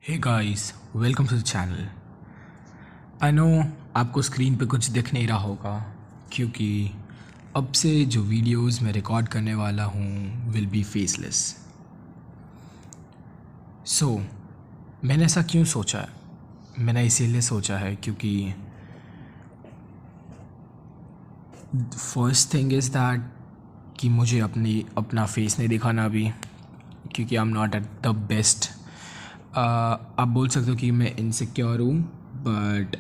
Hey guys, welcome to the channel. I know आपको screen पे कुछ दिख नहीं रहा होगा क्योंकि अब से जो वीडियोस मैं रिकॉर्ड करने वाला हूँ विल बी फेसलेस। सो मैंने ऐसा क्यों सोचा है? मैंने इसीलिए सोचा है क्योंकि फर्स्ट थिंग इज़ दैट कि मुझे अपना फेस नहीं दिखाना अभी, क्योंकि I am not at the best. आप बोल सकते हो कि मैं इनसिक्योर हूँ, बट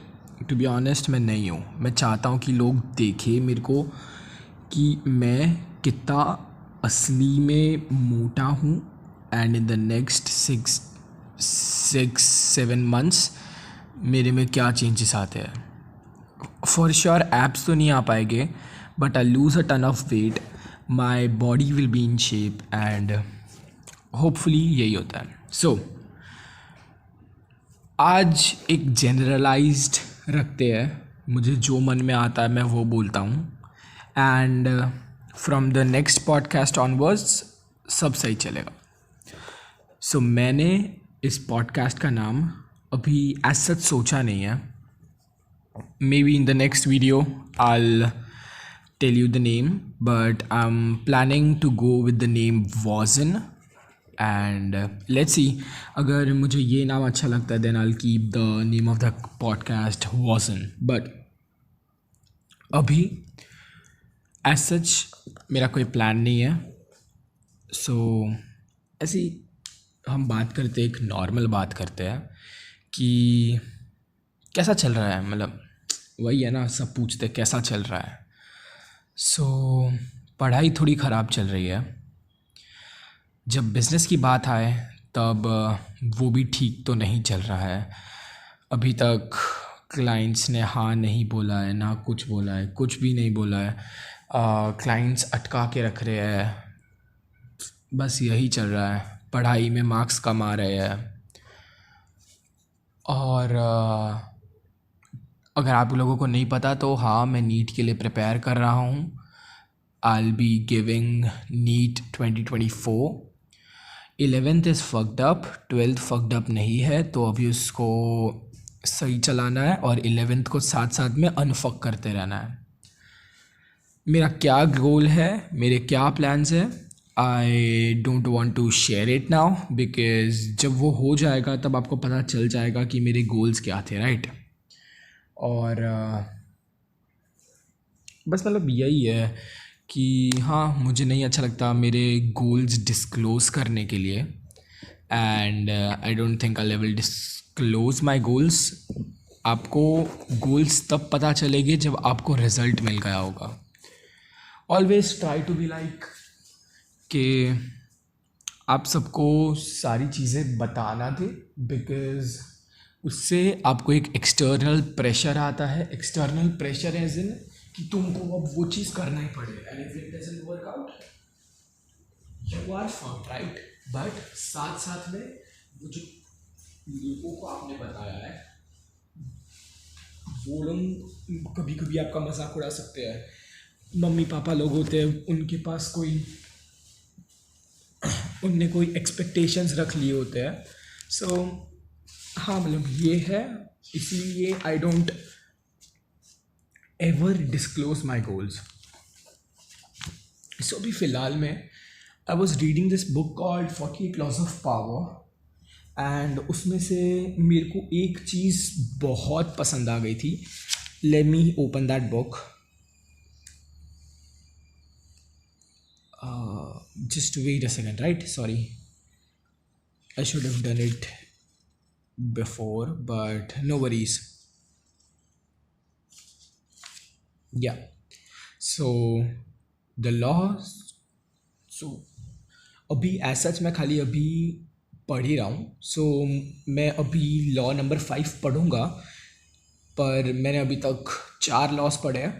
टू बी ऑनेस्ट मैं नहीं हूँ। मैं चाहता हूँ कि लोग देखें मेरे को कि मैं कितना असली में मोटा हूँ, and in the next six 7 months मेरे में क्या चेंजेस आते हैं। फॉर श्योर एब्स तो नहीं आ पाएंगे, but I lose a ton of weight, my body will be in shape, and hopefully यही होता है। सो आज एक जनरलाइज्ड रखते हैं, मुझे जो मन में आता है मैं वो बोलता हूँ, and from the next podcast onwards सब सही चलेगा। सो मैंने इस पॉडकास्ट का नाम अभी एज सच सोचा नहीं है। May be in the next video I'll tell you the name, but I'm planning to go with the name Wazn, and let's see, अगर मुझे ये नाम अच्छा लगता है then I'll keep the name of the podcast Wazn, but अभी as such मेरा कोई प्लान नहीं है। सो ऐसी हम बात करते, एक नॉर्मल बात करते हैं कि कैसा चल रहा है, मतलब वही है ना, सब पूछते कैसा चल रहा है। सो पढ़ाई थोड़ी ख़राब चल रही है। जब बिज़नेस की बात आए तब वो भी ठीक तो नहीं चल रहा है। अभी तक क्लाइंट्स ने हाँ नहीं बोला है, ना कुछ बोला है, कुछ भी नहीं बोला है। क्लाइंट्स अटका के रख रहे हैं, बस यही चल रहा है। पढ़ाई में मार्क्स कम आ रहे हैं, और अगर आप लोगों को नहीं पता तो हाँ, मैं नीट के लिए प्रिपेयर कर रहा हूँ। I'll be giving NEET 2024। 11th is fucked up, 12th fucked up नहीं है, तो अभी उसको सही चलाना है और 11th को साथ साथ में अनफक करते रहना है। मेरा क्या गोल है, मेरे क्या प्लान्स है, I don't want to share it now, because जब वो हो जाएगा तब आपको पता चल जाएगा कि मेरे गोल्स क्या थे, राइट। और बस मतलब यही है कि हाँ, मुझे नहीं अच्छा लगता मेरे गोल्स डिस्क्लोज़ करने के लिए, and I don't think I will disclose my goals. आपको गोल्स तब पता चलेंगे जब आपको रिज़ल्ट मिल गया होगा। Always try to be like कि आप सबको सारी चीज़ें बताना थे, बिकॉज़ उससे आपको एक एक्सटर्नल प्रेशर आता है। एक्सटर्नल प्रेशर एज इन कि तुमको अब वो चीज़ करना ही पड़ेगा, and if it doesn't work out you are fucked, right. But साथ साथ में वो जो लोगों को आपने बताया है वो लोग कभी कभी आपका मजाक उड़ा सकते हैं। मम्मी पापा लोग होते हैं, उनके पास उनने कोई एक्सपेक्टेशंस रख लिए होते हैं। सो हाँ, मतलब ये है, इसलिए I don't ever disclose my goals. So अभी फ़िलहाल में I was reading this book called 48 laws of power, and उसमें से मेरे को एक चीज़ बहुत पसंद आ गई थी। Let me open that book. Just wait a second, right? Sorry, I should have done it before, but no worries. Yeah, so the laws, so अभी एज सच मैं खाली अभी पढ़ ही रहा हूँ। सो मैं अभी लॉ नंबर 5 पढ़ूँगा, पर मैंने अभी तक 4 लॉज पढ़े हैं।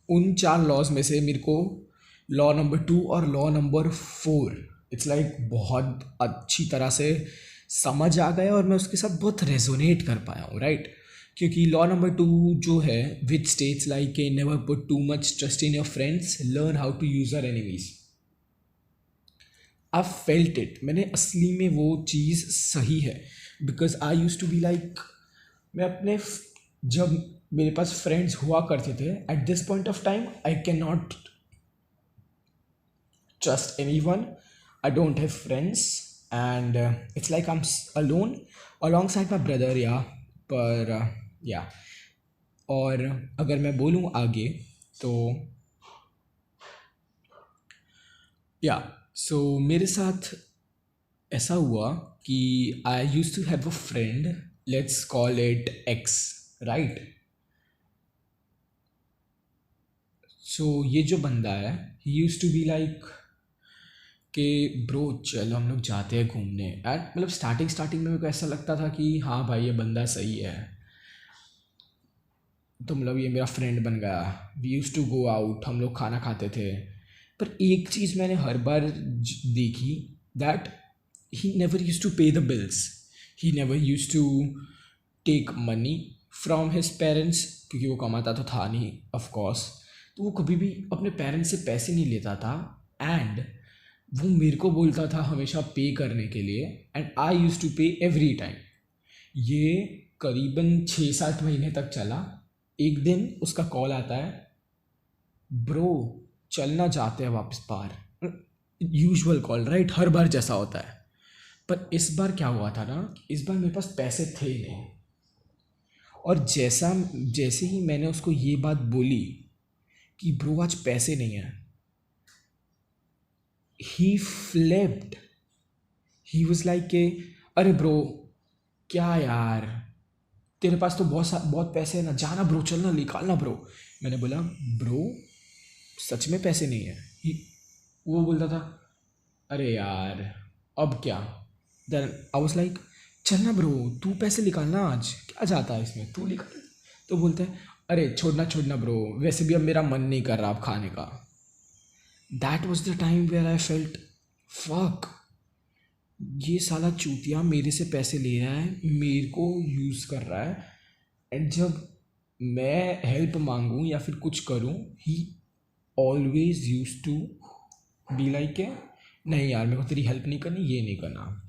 उन 4 लॉज में से मेरे को लॉ नंबर 2 और लॉ नंबर 4 इट्स लाइक बहुत अच्छी तरह से समझ आ गया, और मैं उसके साथ बहुत रेजोनेट कर पाया हूँ, राइट। क्योंकि लॉ नंबर 2 जो है, which states like never put too much trust in your friends, learn how to use your enemies. I felt it, मैंने असली में वो चीज़ सही है. Because I use to be like, मैं अपने जब मेरे पास फ्रेंड्स हुआ करते थे, at this point of time I can not trust anyone. I don't have friends, and it's like I'm alone alongside my brother. Yeah, पर yeah. और अगर मैं बोलूँ आगे तो या सो मेरे साथ ऐसा हुआ कि I used to have a friend, let's call it X, right. So ये जो बंदा है, he used to be like कि ब्रो चलो हम लोग जाते हैं घूमने. एंड मतलब स्टार्टिंग में मेरे को ऐसा लगता था कि हाँ भाई ये बंदा सही है, तो मतलब ये मेरा फ्रेंड बन गया. We use to go out, हम लोग खाना खाते थे. पर एक चीज़ मैंने हर बार देखी, that he never used to pay the bills, he never used to take money from his parents, क्योंकि वो कमाता तो था नहीं ऑफ कोर्स. तो वो कभी भी अपने पेरेंट्स से पैसे नहीं लेता था, एंड वो मेरे को बोलता था हमेशा पे करने के लिए, एंड आई यूज़ टू पे एवरी टाइम. ये करीबन 6-7 महीने तक चला. एक दिन उसका कॉल आता है, ब्रो चलना चाहते हैं वापस बाहर. यूजुअल कॉल, राइट, हर बार जैसा होता है. पर इस बार क्या हुआ था ना, इस बार मेरे पास पैसे थे नहीं. और जैसे ही मैंने उसको ये बात बोली कि ब्रो आज पैसे नहीं है, ही फ्लिप्ड. ही वॉज लाइक के अरे ब्रो क्या यार, तेरे पास तो बहुत पैसे हैं ना, जाना ब्रो, चलना, निकालना ब्रो. मैंने बोला ब्रो सच में पैसे नहीं है. वो बोलता था अरे यार अब क्या. देन आई वाज लाइक चलना ब्रो, तू पैसे निकालना, आज क्या जाता है इसमें, तू निकाल. तो बोलते हैं अरे छोड़ना ब्रो, वैसे भी अब मेरा मन नहीं कर रहा अब खाने का. That was the time where I felt fuck, ये साला चूतिया मेरे से पैसे ले रहा है, मेरे को यूज़ कर रहा है. एंड जब मैं हेल्प मांगूँ या फिर कुछ करूँ, he always use to be like के नहीं यार मेरे को तेरी हेल्प नहीं करनी, ये नहीं करना.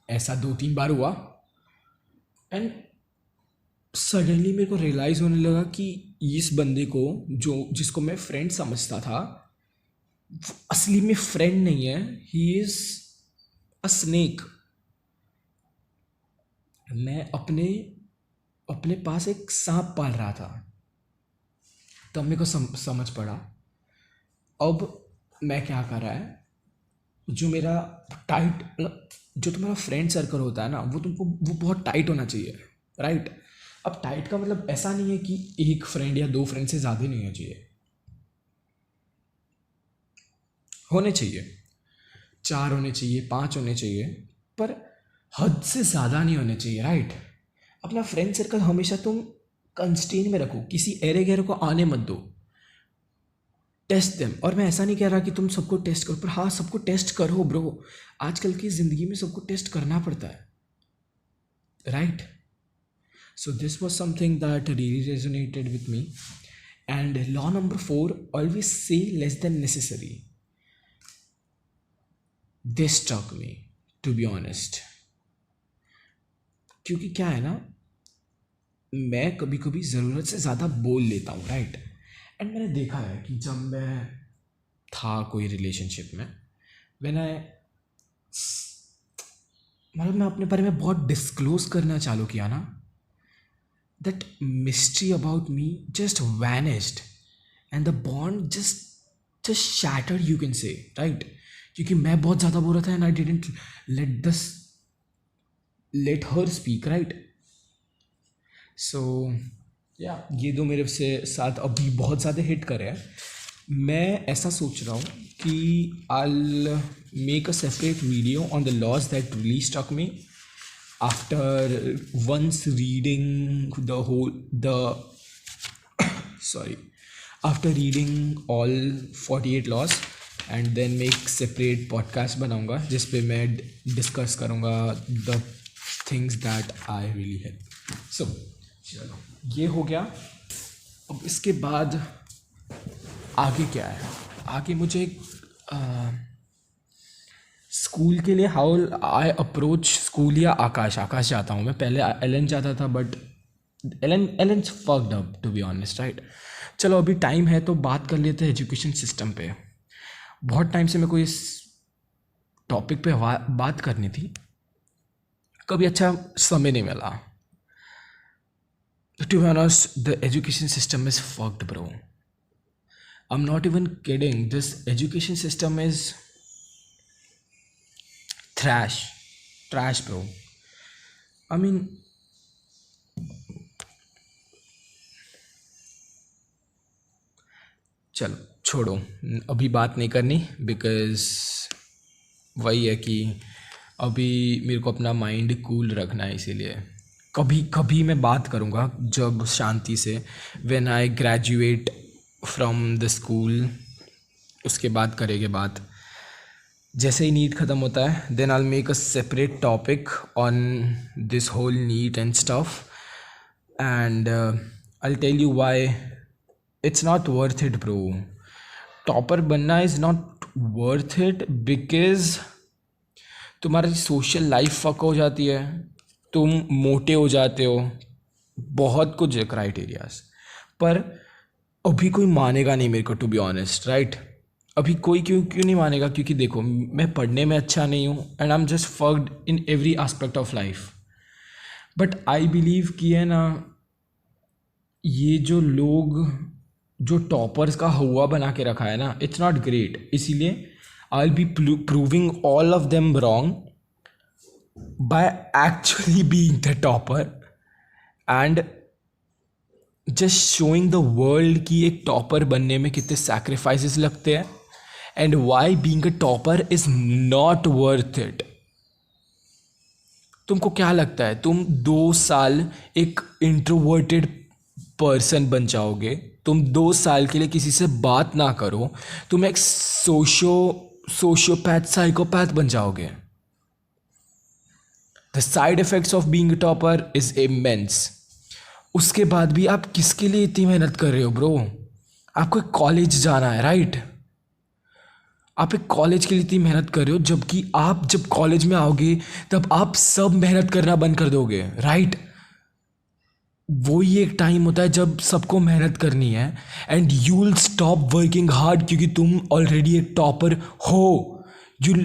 ऐसा 2-3 बार हुआ. एंड सडनली मेरे को रियलाइज़ होने लगा कि इस बंदे को, जिसको मैं फ्रेंड समझता था, वो असली में फ्रेंड नहीं है. He is a snake. मैं अपने पास एक सांप पाल रहा था, तब मेरे को समझ पड़ा. अब मैं क्या कर रहा है, जो मेरा टाइट, जो तुम्हारा फ्रेंड सर्कल होता है ना, वो बहुत टाइट होना चाहिए, राइट. अब टाइट का मतलब ऐसा नहीं है कि एक फ्रेंड या 2 फ्रेंड से ज़्यादा नहीं होना चाहिए, होने चाहिए 4 होने चाहिए, 5 होने चाहिए, पर हद से ज़्यादा नहीं होने चाहिए, राइट. अपना फ्रेंड सर्कल हमेशा तुम कंस्टेन में रखो, किसी एरे गैरे को आने मत दो. Test them. और मैं ऐसा नहीं कह रहा कि तुम सबको टेस्ट करो, पर हाँ सबको टेस्ट करो ब्रो. आजकल की ज़िंदगी में सबको टेस्ट करना पड़ता है, right. So this was something that really resonated with me. And law number 4, always say less than necessary. This stuck me, to be honest. क्योंकि क्या है ना, मैं कभी कभी ज़रूरत से ज़्यादा बोल लेता हूँ, राइट. एंड मैंने देखा है कि जब मैं था कोई रिलेशनशिप में, व्हेन आई मतलब मैं अपने बारे में बहुत डिस्क्लोज करना चालू किया ना, that mystery about me just vanished, and the bond just shattered, you can say, right. क्योंकि मैं बहुत ज़्यादा बोल रहा था, and I didn't let her speak, right. So या ये दो मेरे से साथ अभी बहुत ज़्यादा हिट करे हैं. मैं ऐसा सोच रहा हूँ कि I'll make a separate video on the laws that really struck me after once reading after reading all 48 laws, and then make separate podcast बनाऊँगा जिस पे मैं डिस्कस करूँगा the things that I really help. So चलो ये हो गया. अब इसके बाद आगे क्या है, आगे मुझे स्कूल के लिए हाउ आई अप्रोच स्कूल या आकाश आकाश जाता हूँ मैं, पहले एलन जाता था but Allen fucked up to be honest, right. चलो अभी टाइम है तो बात कर लेते हैं एजुकेशन सिस्टम पे। बहुत टाइम से मेरे को इस टॉपिक पे बात करनी थी, कभी अच्छा समय नहीं मिला। To be honest, the education system is fucked, bro. I'm not even kidding. This education system is trash. Trash, bro. I mean, चलो छोड़ो, अभी बात नहीं करनी, बिकॉज वही है कि अभी मेरे को अपना माइंड कूल रखना है, इसीलिए कभी कभी मैं बात करूँगा जब शांति से, when I graduate from the school, उसके बाद करेंगे बात। जैसे ही नीट ख़त्म होता है then I make a separate topic on this whole NEET and stuff, and I tell you why it's not worth it bro. Topper बनना is not worth it because तुम्हारी सोशल लाइफ फक हो जाती है, तुम मोटे हो जाते हो, बहुत कुछ है क्राइटेरियाज, पर अभी कोई मानेगा नहीं मेरे को, टू बी ऑनेस्ट, राइट। अभी कोई क्यों नहीं मानेगा, क्योंकि देखो मैं पढ़ने में अच्छा नहीं हूँ and I am just fucked in every aspect of life. But I believe कि है ना, ये जो लोग जो टॉपर्स का हुआ बना के रखा है ना, इट्स नॉट ग्रेट। इसीलिए I will be proving all of them wrong by actually being the topper and just showing the world कि एक टॉपर बनने में कितने sacrifices लगते हैं and why being a topper is not worth it। तुमको क्या लगता है, तुम 2 साल एक इंट्रोवर्टेड पर्सन बन जाओगे, तुम 2 साल के लिए किसी से बात ना करो, तुम एक सोशियोपैथ साइकोपैथ बन जाओगे। The side effects of being a topper is immense। उसके बाद भी आप किसके लिए इतनी मेहनत कर रहे हो ब्रो? आपको एक कॉलेज जाना है, राइट? आप एक कॉलेज के लिए इतनी मेहनत कर रहे हो, जबकि आप जब कॉलेज में आओगे तब आप सब मेहनत करना बंद कर दोगे, राइट? वही एक टाइम होता है जब सबको मेहनत करनी है and you will stop working hard, क्योंकि तुम ऑलरेडी एक टॉपर हो। You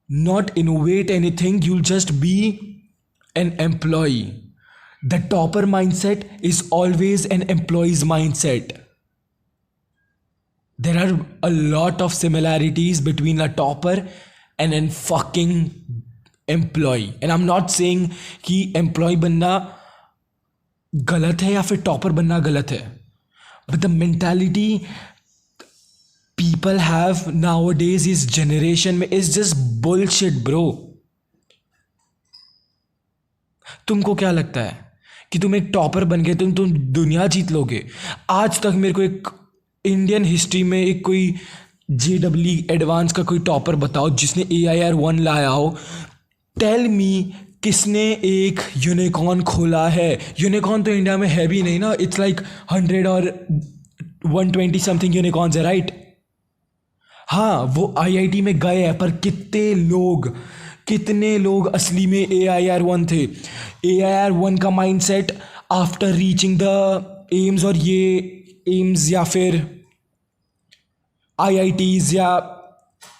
not innovate anything, you'll just be an employee. The topper mindset is always an employee's mindset. There are a lot of similarities between a topper and a fucking employee, and I'm not saying कि employee बनना गलत है या फिर topper बनना गलत है, but the mentality people have nowadays इस generation में is just bullshit bro। तुमको क्या लगता है कि तुम एक टॉपर बन गए तुम दुनिया जीत लोगे? आज तक मेरे को एक इंडियन हिस्ट्री में एक कोई JEE एडवांस का कोई टॉपर बताओ जिसने AIR-1 लाया हो। टेल मी किसने एक यूनिकॉर्न खोला है? यूनिकॉर्न तो इंडिया में है भी नहीं ना, इट्स लाइक 100 और 120 समथिंग यूनिकॉर्न्स है, राइट? हाँ, वो IIT में गए हैं, पर कितने लोग असली में AIR-1 थे? AIR-1 का mindset after reaching the AIIMS, और ये एम्स या फिर IITs या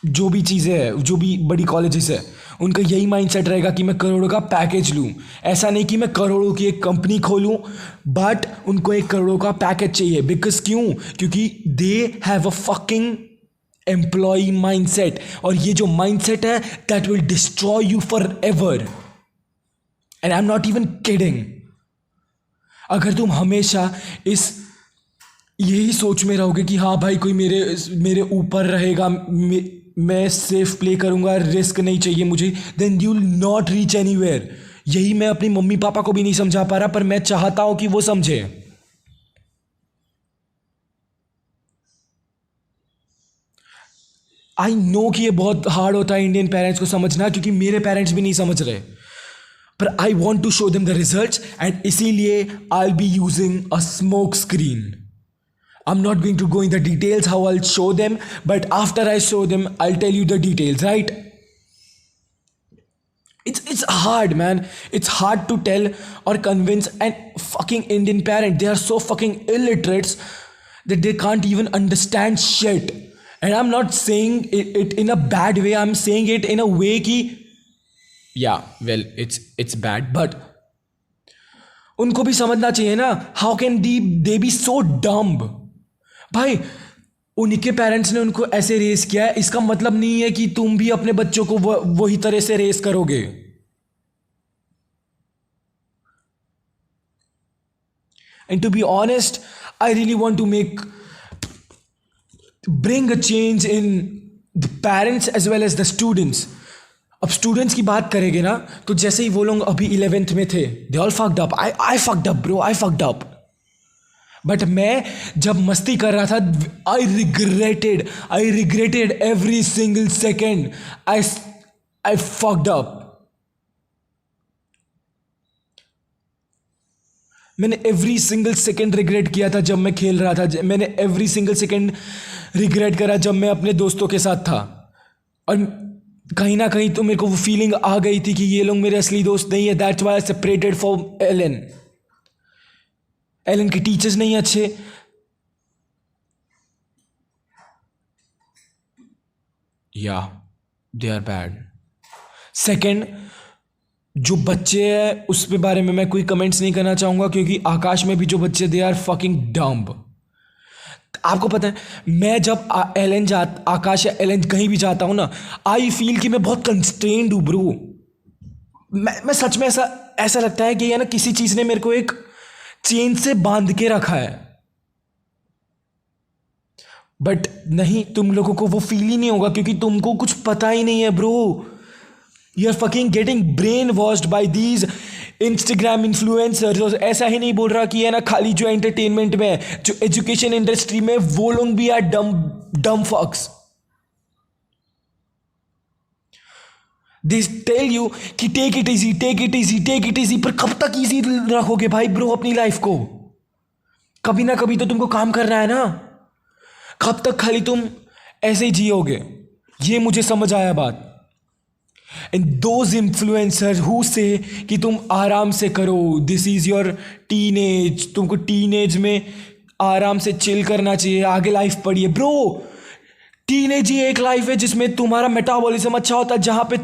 जो भी चीज़ें हैं, जो भी बड़ी कॉलेजेस है, उनका यही माइंडसेट रहेगा कि मैं करोड़ों का पैकेज लूँ। ऐसा नहीं कि मैं करोड़ों की एक कंपनी खोलूँ, बट उनको 1 करोड़ का पैकेज चाहिए। बिकॉज क्योंकि they have a fucking employee mindset, और ये जो माइंडसेट है that will destroy you for ever, and I am not even kidding. अगर तुम हमेशा यही सोच में रहोगे कि हाँ भाई कोई मेरे ऊपर रहेगा, मैं सेफ प्ले करूंगा, रिस्क नहीं चाहिए मुझे, then you will not reach anywhere. यही मैं अपनी मम्मी पापा को भी नहीं समझा पा रहा, पर मैं चाहता हूं कि वो समझे। आई नो कि ये बहुत हार्ड होता है इंडियन पेरेंट्स को समझना, क्योंकि मेरे पेरेंट्स भी नहीं समझ रहे, पर I want to show them the results, and इसीलिए I will be using a smoke screen. I'm not going to go in the details how I'll show them, but after I show them, I'll tell you the details, right? It's hard, man. It's hard to tell or convince an fucking Indian parent. They are so fucking illiterates that they can't even understand shit. And I'm not saying it in a bad way. I'm saying it in a way कि yeah, well, it's bad, but उनको भी समझना चाहिए ना. How can they be so dumb? भाई उनके parents ने उनको ऐसे रेस किया है, इसका मतलब नहीं है कि तुम भी अपने बच्चों को वही तरह से रेस करोगे. And to be honest, I really want to bring a change in the parents as well as the students. अब स्टूडेंट्स की बात करेंगे ना, तो जैसे ही वो लोग अभी 11th में थे, they all fucked up. I fucked up bro, I fucked up. But मैं जब मस्ती कर रहा था, I regretted every single second. I fucked up. मैंने एवरी सिंगल सेकेंड रिग्रेट किया था जब मैं खेल रहा था. मैंने एवरी सिंगल सेकेंड रिग्रेट करा जब मैं अपने दोस्तों के साथ था. और कहीं ना कहीं तो मेरे को वो फीलिंग आ गई थी कि ये लोग मेरे असली दोस्त नहीं है. That's why I separated from Allen. Allen के टीचर्स नहीं अच्छे. या दे आर बैड. सेकेंड, जो बच्चे हैं उस पे बारे में मैं कोई कमेंट्स नहीं करना चाहूँगा, क्योंकि आकाश में भी जो बच्चे दे आर फकिंग डम्ब. आपको पता है, मैं जब आकाश या एलन कहीं भी जाता हूँ ना, आई फील कि मैं बहुत कंस्ट्रेंड हूँ ब्रो. मैं सच में ऐसा लगता है कि ना किसी चीज़ ने मेरे को एक चेन से बांध के रखा है. बट नहीं, तुम लोगों को वो फील ही नहीं होगा क्योंकि तुमको कुछ पता ही नहीं है bro. You are fucking getting brain washed by these Instagram influencers. और ऐसा ही नहीं बोल रहा कि है ना खाली जो एंटरटेनमेंट में है, जो एजुकेशन इंडस्ट्री में, वो लोग भी आर डम फक्स. दे टेल यू कि टेक इट इजी. पर कब तक इजी रखोगे भाई ब्रो अपनी लाइफ को? कभी ना कभी तो तुमको काम करना है ना. कब तक खाली तुम ऐसे ही जियोगे? ये मुझे समझ आया बात. एंड दोज इन्फ्लुएंसर्स हु से कि तुम आराम से करो, दिस इज योर टीनेज, तुमको टीनेज में आराम से चिल करना चाहिए, आगे लाइफ पढ़िए. ब्रो टीनेज ही एक लाइफ है जिसमें तुम्हारा मेटाबॉलिज्म अच्छा होता है, जहाँ पे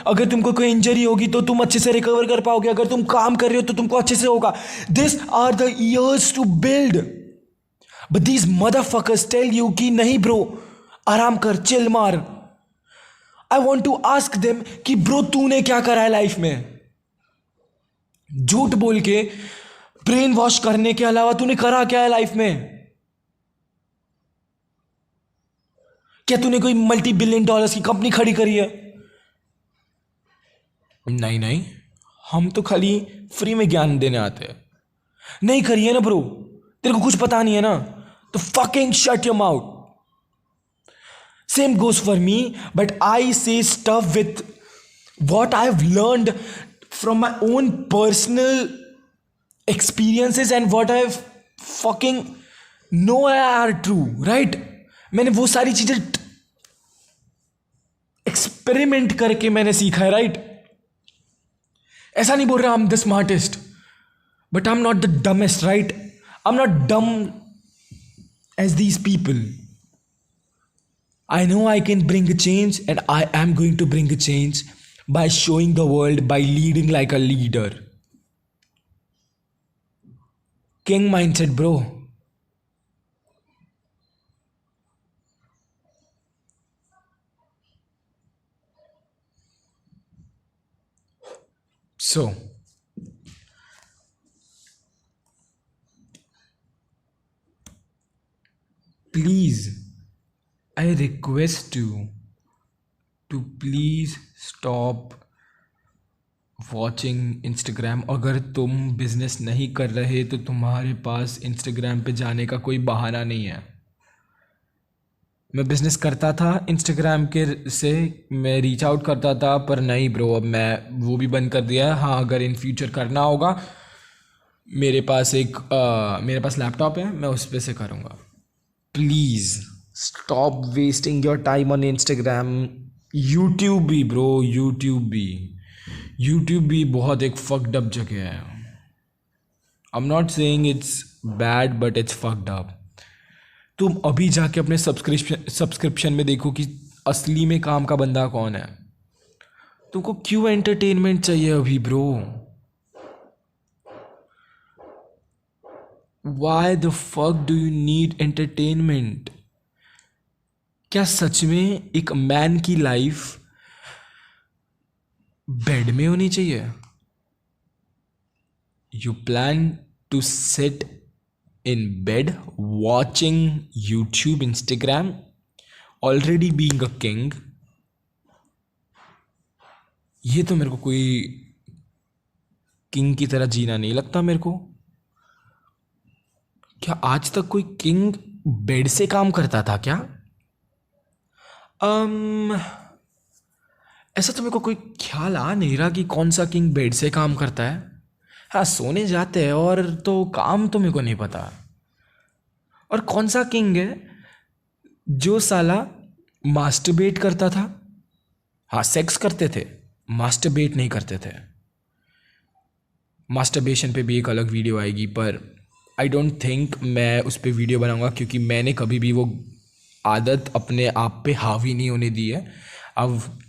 अगर तुमको कोई इंजरी होगी तो तुम अच्छे से रिकवर कर पाओगे. अगर तुम काम कर रहे हो तो तुमको अच्छे से होगा. This are the years to build. But these motherfuckers tell you कि नहीं ब्रो, आराम कर, चिल मार. I want to ask them कि ब्रो तूने क्या करा है लाइफ में? झूठ बोल के ब्रेन वॉश करने के अलावा तूने करा क्या है लाइफ में? क्या तूने कोई $multi-billion की कंपनी खड़ी करी है? नहीं, हम तो खाली फ्री में ज्ञान देने आते हैं. नहीं करी है ना ब्रो, तेरे को कुछ पता नहीं है ना, तो fucking shut your mouth. Same goes for me, but I say stuff with what I've learned from my own personal experiences and what I've fucking know are true, right? मैंने वो सारी चीजें एक्सपेरिमेंट करके मैंने सीखा है, राइट? ऐसा नहीं बोल रहा I'm the smartest, but I'm not the dumbest, right? I'm not dumb as these people. I know I can bring a change, and I am going to bring a change by showing the world, by leading like a leader. King mindset, bro. So, please, I request you to please stop watching Instagram. अगर तुम business नहीं कर रहे तो तुम्हारे पास Instagram पे जाने का कोई बहाना नहीं है. मैं बिज़नेस करता था Instagram के से, मैं रीच आउट करता था, पर नहीं ब्रो, अब मैं वो भी बंद कर दिया है. हाँ, अगर इन फ्यूचर करना होगा, मेरे पास लैपटॉप है, मैं उस पे से करूँगा. Please stop wasting your time on Instagram. YouTube भी ब्रो, यूट्यूब यूट्यूब भी बहुत एक फक्ड अप जगह है। I am not saying it's bad but it's fucked up. तुम अभी जाके अपने सब्सक्रिप्शन में देखो कि असली में काम का बंदा कौन है। तुमको क्यों एंटरटेनमेंट चाहिए अभी bro? Why the fuck do you need entertainment? क्या सच में एक मैन की लाइफ बेड में होनी चाहिए? You plan to sit in bed watching YouTube, Instagram, already being a king? ये तो मेरे को कोई किंग की तरह जीना नहीं लगता मेरे को। क्या आज तक कोई किंग बेड से काम करता था क्या? ऐसा तो मेरे को कोई ख्याल आ नहीं रहा कि कौन सा किंग बेड से काम करता है। हाँ, सोने जाते हैं और तो काम तो मेरे को नहीं पता। और कौन सा किंग है जो साला मास्टरबेट करता था? हाँ, सेक्स करते थे, मास्टरबेट नहीं करते थे। मास्टरबेशन पे भी एक अलग वीडियो आएगी, पर आई डोंट थिंक मैं उस पर वीडियो बनाऊंगा, क्योंकि मैंने कभी भी वो आदत अपने आप पे हावी नहीं होने दी है। अब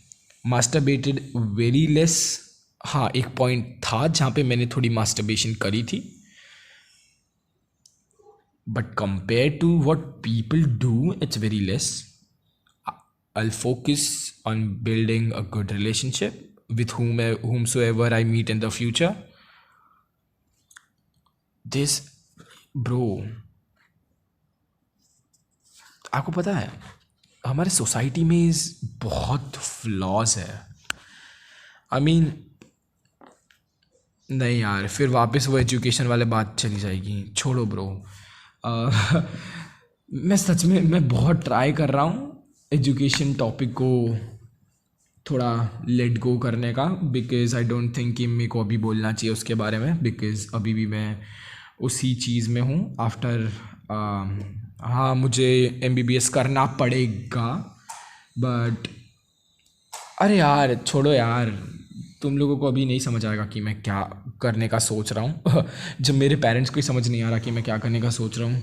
मास्टरबेटेड वेरी लेस। हाँ, एक पॉइंट था जहाँ पे मैंने थोड़ी मास्टरबेशन करी थी, but compare to what people do it's very less. I'll focus on building a good relationship with whomsoever I meet in the future. This, bro, आपको पता है हमारे सोसाइटी में इस बहुत फ्लॉज है। आई मीन नहीं यार, फिर वापस वो एजुकेशन वाले बात चली जाएगी, छोड़ो ब्रो। मैं सच में मैं बहुत ट्राई कर रहा हूँ एजुकेशन टॉपिक को थोड़ा लेट गो करने का, बिकॉज़ आई डोंट थिंक कि मेरे को अभी बोलना चाहिए उसके बारे में, बिकॉज़ अभी भी मैं उसी चीज़ में हूँ आफ्टर। हाँ, मुझे MBBS करना पड़ेगा, बट अरे यार छोड़ो यार, तुम लोगों को अभी नहीं समझ आएगा कि मैं क्या करने का सोच रहा हूँ। जब मेरे पेरेंट्स को ही समझ नहीं आ रहा कि मैं क्या करने का सोच रहा हूँ,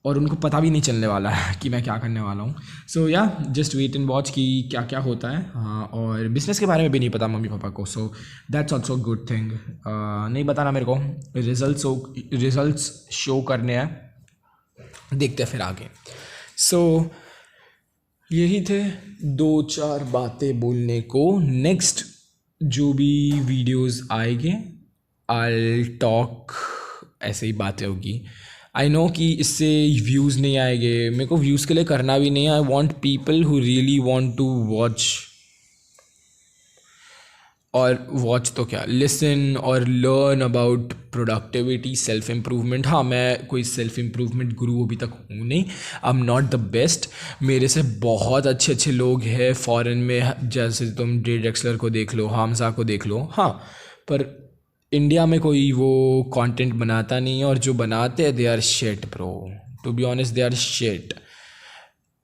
और उनको पता भी नहीं चलने वाला है कि मैं क्या करने वाला हूँ। सो या जस्ट वेट एंड वॉच कि क्या क्या होता है। हाँ, और बिज़नेस के बारे में भी नहीं पता मम्मी पापा को, so that's also good thing. नहीं बताना मेरे को, रिजल्ट्स शो करने हैं, देखते हैं फिर आगे। सो यही थे 2-4 बातें बोलने को। नेक्स्ट जो भी वीडियोस आएंगे आई टॉक, ऐसे ही बातें होगी। आई नो कि इससे व्यूज़ नहीं आएंगे, मेरे को व्यूज़ के लिए करना भी नहीं है। I want people who really want to watch, और वॉच तो क्या, लिसन और learn about productivity, self improvement. हाँ, मैं कोई सेल्फ इम्प्रूवमेंट गुरु अभी तक हूँ नहीं, I am not the best. मेरे से बहुत अच्छे अच्छे लोग हैं फॉरेन में, जैसे तुम डे ड्रेक्सलर को देख लो, हामजा को देख लो। हाँ, पर इंडिया में कोई वो कंटेंट बनाता नहीं है, और जो बनाते हैं they are shit bro, to be honest they are shit.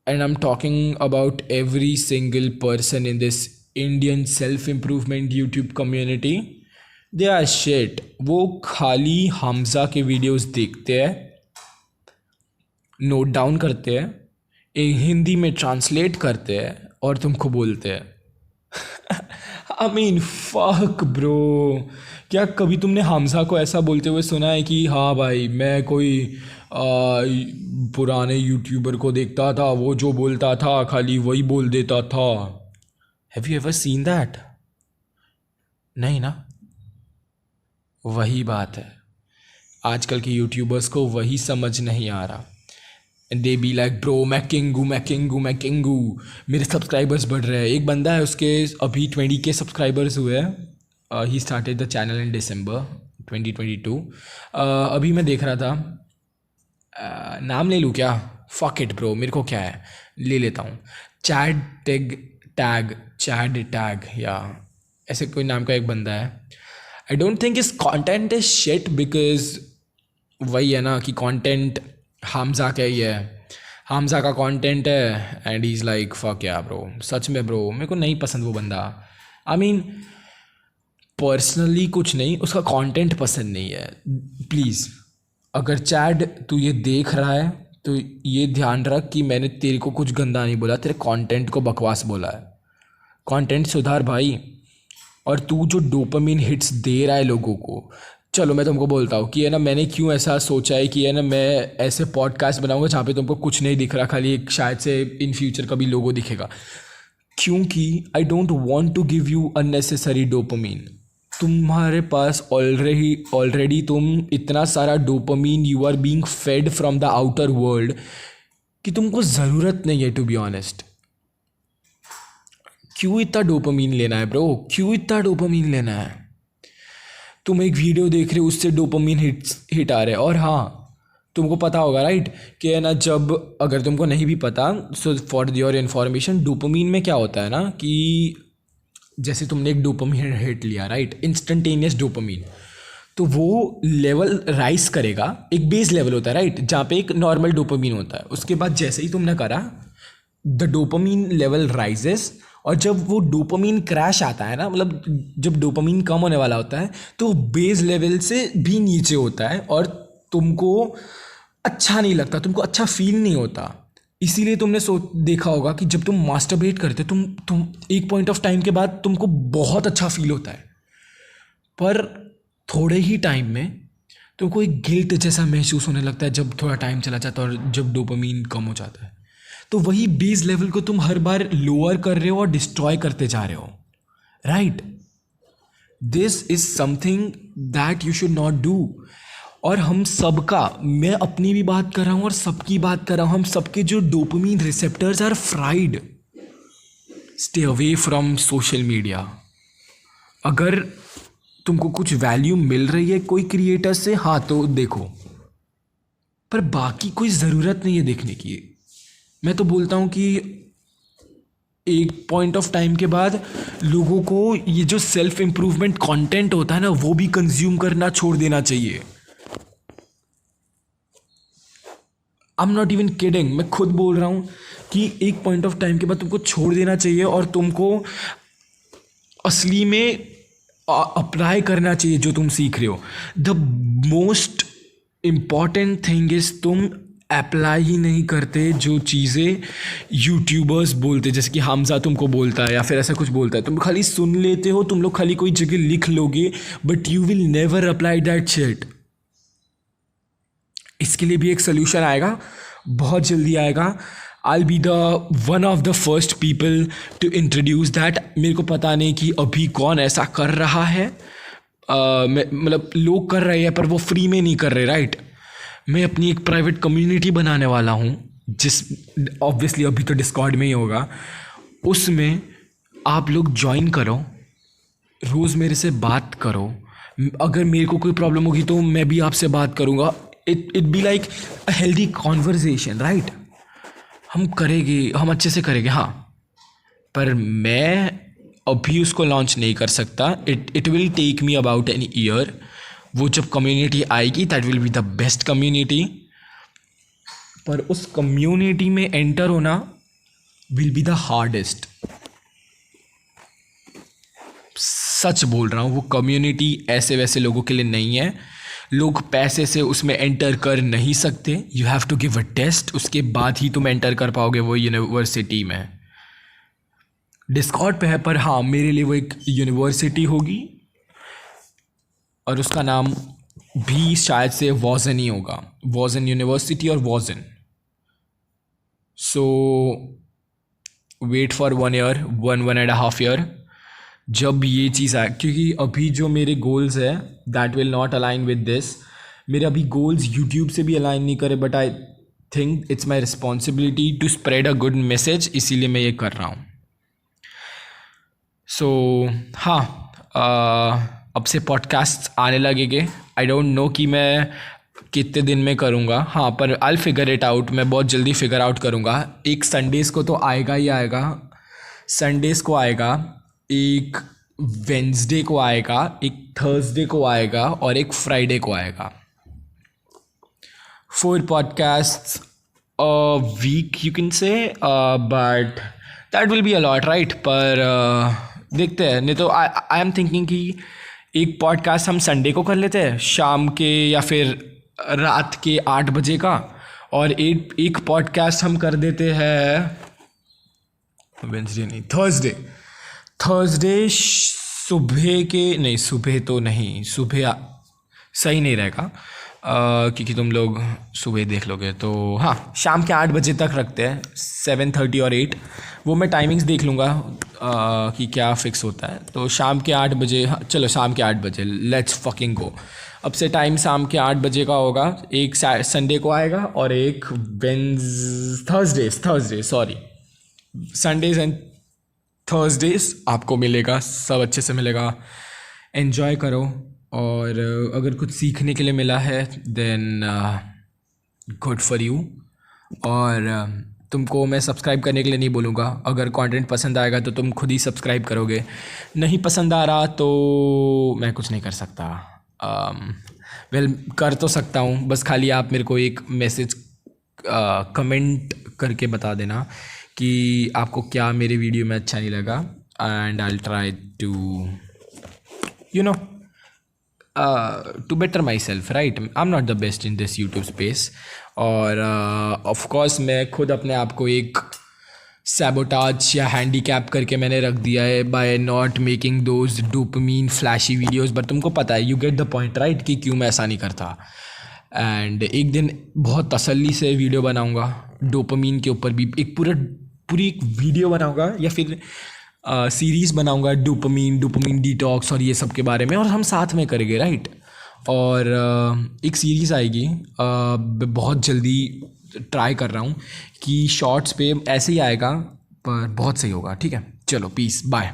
And I am talking about every single person in this Indian self improvement YouTube community, they are shit. वो खाली हमजा के वीडियोस देखते हैं, नोट डाउन करते हैं, एक हिंदी में translate करते हैं और तुमको बोलते हैं। आई मीन फक ब्रो, क्या कभी तुमने हमजा को ऐसा बोलते हुए सुना है कि हाँ भाई मैं कोई पुराने यूट्यूबर को देखता था, वो जो बोलता था खाली वही बोल देता था? Have you ever seen that? नहीं ना। वही बात है, आजकल के यूट्यूबर्स को वही समझ नहीं आ रहा। And they be like bro मैं किंग हूँ, मैं किंग हूँ, मैं किंग हूँ, मेरे सब्सक्राइबर्स बढ़ रहे हैं। एक बंदा है, उसके अभी 20K सब्सक्राइबर्स हुए हैं। He started the channel in December 2022। अभी मैं देख रहा था, नाम ले लूँ क्या? फक इट ब्रो, मेरे को क्या है, ले लेता हूँ। चैड टैग या ऐसे कोई नाम का एक बंदा है। आई डोंट थिंक इस कॉन्टेंट इज शिट, बिकॉज वही है ना कि कॉन्टेंट हमजा का ही है, हमजा का कंटेंट है, and he is like fuck या ब्रो। सच में ब्रो, मेरे को नहीं पसंद वो बंदा। आई मीन पर्सनली कुछ नहीं, उसका कंटेंट पसंद नहीं है। प्लीज़, अगर चैट तू ये देख रहा है तो ये ध्यान रख कि मैंने तेरे को कुछ गंदा नहीं बोला, तेरे कंटेंट को बकवास बोला है। कंटेंट सुधार भाई। और तू जो डोपामिन हिट्स दे रहा है लोगों को, चलो मैं तुमको बोलता हूँ कि है ना, मैंने क्यों ऐसा सोचा है कि है ना मैं ऐसे पॉडकास्ट बनाऊंगा जहाँ पे तुमको कुछ नहीं दिख रहा, खाली एक शायद से इन फ्यूचर कभी लोगो दिखेगा। क्योंकि I don't want to give you unnecessary dopamine. तुम्हारे पास ऑलरेडी तुम इतना सारा dopamine you are being fed from the outer world कि तुमको ज़रूरत नहीं है, टू बी ऑनेस्ट। क्यों इतना डोपामिन लेना है ब्रो? क्यों इतना डोपामिन लेना है? तुम एक वीडियो देख रहे हो, उससे डोपामिन हिट आ रहे हैं। और हाँ, तुमको पता होगा राइट कि है ना, जब अगर तुमको नहीं भी पता, so for your information, dopamine में क्या होता है ना कि जैसे तुमने एक डोपामिन हिट लिया राइट, इंस्टेंटेनियस डोपामिन, तो वो लेवल राइज करेगा। एक बेस लेवल होता है राइट, जहाँ पे एक नॉर्मल डोपामिन होता है। उसके बाद जैसे ही तुमने करा, द डोपामिन लेवल राइजेस। और जब वो डोपामिन क्रैश आता है ना, मतलब जब डोपामिन कम होने वाला होता है, तो बेस लेवल से भी नीचे होता है और तुमको अच्छा नहीं लगता, तुमको अच्छा फील नहीं होता। इसीलिए तुमने देखा होगा कि जब तुम मास्टरबेट करते, तुम एक पॉइंट ऑफ टाइम के बाद तुमको बहुत अच्छा फील होता है, पर थोड़े ही टाइम में तुमको एक गिल्ट जैसा महसूस होने लगता है जब थोड़ा टाइम चला जाता है और जब डोपामिन कम हो जाता है। तो वही बेस लेवल को तुम हर बार लोअर कर रहे हो और डिस्ट्रॉय करते जा रहे हो, right? This is something that you should not do. और हम सबका, मैं अपनी भी बात कर रहा हूँ और सबकी बात कर रहा हूँ, हम सबके जो dopamine receptors are fried. Stay away from social media. अगर तुमको कुछ वैल्यू मिल रही है कोई क्रिएटर से, हाँ तो देखो, पर बाकी कोई ज़रूरत नहीं है देखने की। मैं तो बोलता हूँ कि एक पॉइंट ऑफ टाइम के बाद लोगों को ये जो सेल्फ इम्प्रूवमेंट कंटेंट होता है ना, वो भी कंज्यूम करना छोड़ देना चाहिए। I am not even kidding, मैं खुद बोल रहा हूँ कि एक पॉइंट ऑफ टाइम के बाद तुमको छोड़ देना चाहिए और तुमको असली में अप्लाई करना चाहिए जो तुम सीख रहे हो। The most important thing is तुम अप्लाई ही नहीं करते जो चीज़ें यूट्यूबर्स बोलते, जैसे कि हमजा तुमको बोलता है या फिर ऐसा कुछ बोलता है, तुम खाली सुन लेते हो, तुम लोग खाली कोई जगह लिख लोगे, but you will never apply that shit. इसके लिए भी एक सोल्यूशन आएगा, बहुत जल्दी आएगा। I'll be the one of the first people to introduce that। मेरे को पता नहीं कि अभी कौन ऐसा कर रहा है, मतलब लोग कर रहे हैं पर वो फ्री में नहीं कर रहे, राइट? मैं अपनी एक प्राइवेट कम्युनिटी बनाने वाला हूँ, जिस ऑब्वियसली अभी तो डिस्कॉर्ड में ही होगा। उसमें आप लोग ज्वाइन करो, रोज़ मेरे से बात करो। अगर मेरे को कोई प्रॉब्लम होगी तो मैं भी आपसे बात करूँगा। It be like a healthy conversation, right? हम करेंगे, हम अच्छे से करेंगे, हाँ, पर मैं अभी उसको लॉन्च नहीं कर सकता। It will take me about an year. वो जब कम्युनिटी आएगी that will be the best community, पर उस कम्युनिटी में एंटर होना विल बी द हार्डेस्ट। सच बोल रहा हूँ, वो कम्युनिटी ऐसे वैसे लोगों के लिए नहीं है। लोग पैसे से उसमें एंटर कर नहीं सकते। You have to give a test, उसके बाद ही तुम एंटर कर पाओगे वो यूनिवर्सिटी में। डिस्कॉर्ड पे है, पर हाँ मेरे लिए वो एक यूनिवर्सिटी होगी और उसका नाम भी शायद से वॉजन ही होगा, वॉजन यूनिवर्सिटी और वॉजन। So wait for 1 year, 1.5 year, जब ये चीज़ आए। क्योंकि अभी जो मेरे गोल्स है that will not align with this. मेरे अभी गोल्स यूट्यूब से भी अलाइन नहीं करे, but I think it's my responsibility to spread a good message, इसीलिए मैं ये कर रहा हूँ। सो हाँ, अब से पॉडकास्ट आने लगेंगे। आई डोंट नो कि मैं कितने दिन में करूँगा, हाँ, पर आई फिगर इट आउट। मैं बहुत जल्दी फिगर आउट करूँगा। एक संडेज़ को तो आएगा ही आएगा, संडेज़ को आएगा, एक वेंसडे को आएगा, एक थर्सडे को आएगा और एक फ्राइडे को आएगा। 4 podcasts a week you can say, but that will be a lot, right? पर देखते हैं। नहीं तो आई एम थिंकिंग कि एक पॉडकास्ट हम संडे को कर लेते हैं शाम के या फिर रात के 8 बजे का, और एक पॉडकास्ट हम कर देते हैं वेंसडे नहीं, थर्सडे सुबह के, नहीं सुबह तो नहीं, सुबह सही नहीं रहेगा क्योंकि तुम लोग सुबह देख लोगे, तो हाँ शाम के 8 बजे तक रखते हैं, 7:30 और 8, वो मैं टाइमिंग्स देख लूँगा कि क्या फिक्स होता है। तो शाम के 8 बजे, हाँ चलो शाम के 8 बजे, लेट्स फकिंग गो। अब से टाइम शाम के 8 बजे का होगा, एक संडे को आएगा और एक Thursday sorry, Sundays and Thursdays आपको मिलेगा, सब अच्छे से मिलेगा, एन्जॉय करो। और अगर कुछ सीखने के लिए मिला है देन गुड फॉर यू। और तुमको मैं सब्सक्राइब करने के लिए नहीं बोलूँगा, अगर कंटेंट पसंद आएगा तो तुम खुद ही सब्सक्राइब करोगे, नहीं पसंद आ रहा तो मैं कुछ नहीं कर सकता। कर तो सकता हूँ, बस खाली आप मेरे को एक मैसेज कमेंट करके बता देना कि आपको क्या मेरे वीडियो में अच्छा नहीं लगा, and I will try to you know to better myself, right? I'm not the best in this YouTube space, और of course मैं खुद अपने आप को एक सैबोटाज या हैंडीकैप करके मैंने रख दिया है by not making those dopamine flashy videos, but तुमको पता है, you get the point right, कि क्यों मैं ऐसा नहीं करता। एंड एक दिन बहुत तसल्ली से वीडियो बनाऊंगा डोपामीन के ऊपर भी, एक पूरी एक वीडियो बनाऊंगा या फिर सीरीज़ बनाऊंगा डोपामीन डिटॉक्स और ये सब के बारे में, और हम साथ में करेंगे राइट। और एक सीरीज़ आएगी बहुत जल्दी, ट्राई कर रहा हूँ कि शॉर्ट्स पे ऐसे ही आएगा, पर बहुत सही होगा। ठीक है, चलो पीस, बाय।